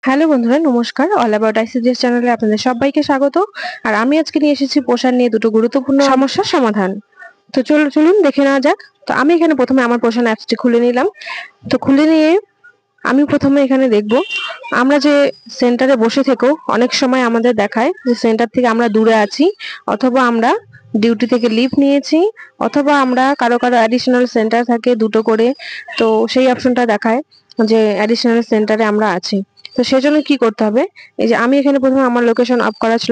Hello বন্ধুরা, নমস্কার। All about ICDS চ্যানেলে আপনাদের সবাইকে স্বাগত। আর আমি আজকে নিয়ে এসেছি পোষণ নিয়ে দুটো গুরুত্বপূর্ণ সমস্যার সমাধান। তো চলুন দেখে নেওয়া যাক। তো আমি এখানে প্রথমে আমার পোষণ অ্যাপসটি খুলে নিলাম। তো খুলে নিয়ে আমি প্রথমে এখানে দেখব, আমরা যে সেন্টারে বসে থেকেও অনেক সময় আমাদের দেখায় যে সেন্টার থেকে আমরা দূরে আছি, অথবা আমরা ডিউটি থেকে লিভ নিয়েছি, অথবা আমরা কারো অ্যাডিশনাল সেন্টার থাকে দুটো করে। তো সেই অপশনটা দেখায় যে অ্যাডিশনাল সেন্টারে আমরা আছি। তো সেজন্য কি করতে হবে, এই যে আমি এখানে প্রথমে আমার লোকেশন অফ করা ছিল,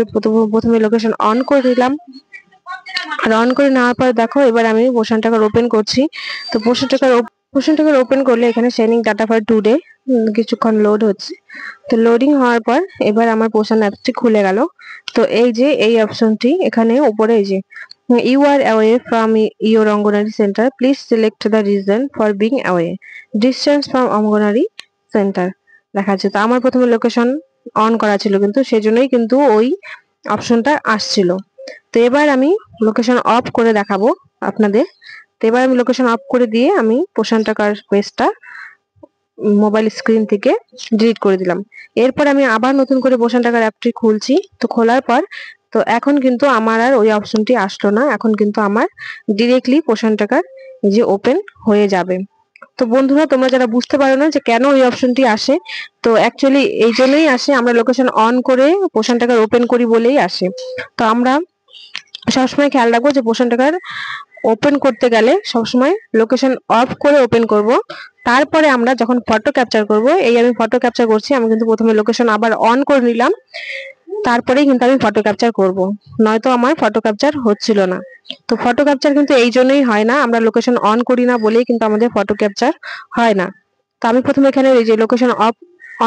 প্রথমে লোকেশন অন করে দিলাম। আর অন করে নেওয়ার পর দেখো, এবার আমি পোষণ টাকার ওপেন করছি। তো পোষণ টাকার ওপেন করলে এখানে সেন্ডিং ডাটা ফর টুডে কিছুক্ষণ লোড হচ্ছে। তো লোডিং হওয়ার পর এবার আমার পোষণ অ্যাপসটি খুলে গেল। তো এই যে এই অপশনটি এখানে উপরে, এই যে you are away from your Anganwadi centre, please select the reason for being away, distance from Anganwadi centre দেখা যাচ্ছে। তো আমার প্রথমে লোকেশন অন করা ছিল, কিন্তু সেজন্যই কিন্তু ওই অপশনটা আসছিল। তো এবার আমি লোকেশন অফ করে দেখাবো আপনাদের। তো এবার আমি লোকেশন অফ করে দিয়ে আমি পোষণ টাকার পেজটা মোবাইল স্ক্রিন থেকে ডিলিট করে দিলাম। এরপর আমি আবার নতুন করে পোষণ টাকার অ্যাপটি খুলছি। তো খোলার পর তো এখন কিন্তু আমার আর ওই অপশনটি আসলো না, এখন কিন্তু আমার ডিরেক্টলি পোষণ টাকার যে ওপেন হয়ে যাবে। তো বন্ধুরা, তোমরা যারা বুঝতে পারো না যে কেন ওই অপশনটি আসে, তো অ্যাকচুয়ালি এই জন্যই আসে, আমরা লোকেশন অন করে পোষণ টাকার ওপেন করি বলেই আসে। তো আমরা সবসময় খেয়াল রাখবো যে পোষণ টাকার ওপেন করতে গেলে সবসময় লোকেশন অফ করে ওপেন করব। তারপরে আমরা যখন ফটো ক্যাপচার করব, এই আমি ফটো ক্যাপচার করছি, আমি কিন্তু প্রথমে লোকেশন আবার অন করে নিলাম, তারপরেই কিন্তু আমি ফটো ক্যাপচার করব, নয়তো আমার ফটো ক্যাপচার হচ্ছিল না। তো ফটো ক্যাপচার কিন্তু এই জন্যই হয় না, আমরা লোকেশন অন করি না বলেই কিন্তু আমাদের ফটো ক্যাপচার হয় না। তো আমি প্রথমে এখানে এই যে লোকেশন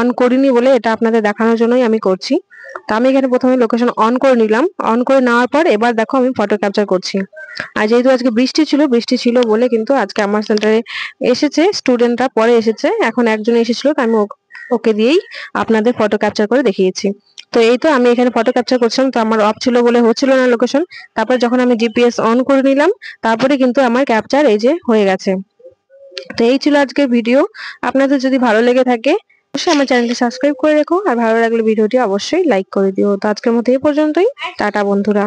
অন করিনি বলে এটা আপনাদের দেখানোর জন্যই আমি করছি। তো আমি এখানে প্রথমে লোকেশন অন করে নিলাম। অন করে নেওয়ার পর এবার দেখো আমি ফটো ক্যাপচার করছি। আর যেহেতু আজকে বৃষ্টি ছিল বলে কিন্তু আজকে আমার সেন্টারে এসেছে স্টুডেন্টরা, পরে এসেছে, এখন একজন এসেছিল, তো আমি ওকে দিয়েই আপনাদের ফটো ক্যাপচার করে দেখিয়েছি। তো এই তো আমি এখানে ফটো ক্যাপচার করছিলাম, তো আমার অফ ছিল বলে হচ্ছিল না লোকেশন। তারপরে যখন আমি জিপিএস অন করে নিলাম, তারপরে কিন্তু আমার ক্যাপচার এই যে হয়ে গেছে। তো এই ছিল আজকের ভিডিও। আপনাদের যদি ভালো লেগে থাকে অবশ্যই আমার চ্যানেলটি সাবস্ক্রাইব করে রেখো, আর ভালো লাগলে ভিডিওটি অবশ্যই লাইক করে দিও। তো আজকের মতো এই পর্যন্তই। টাটা বন্ধুরা।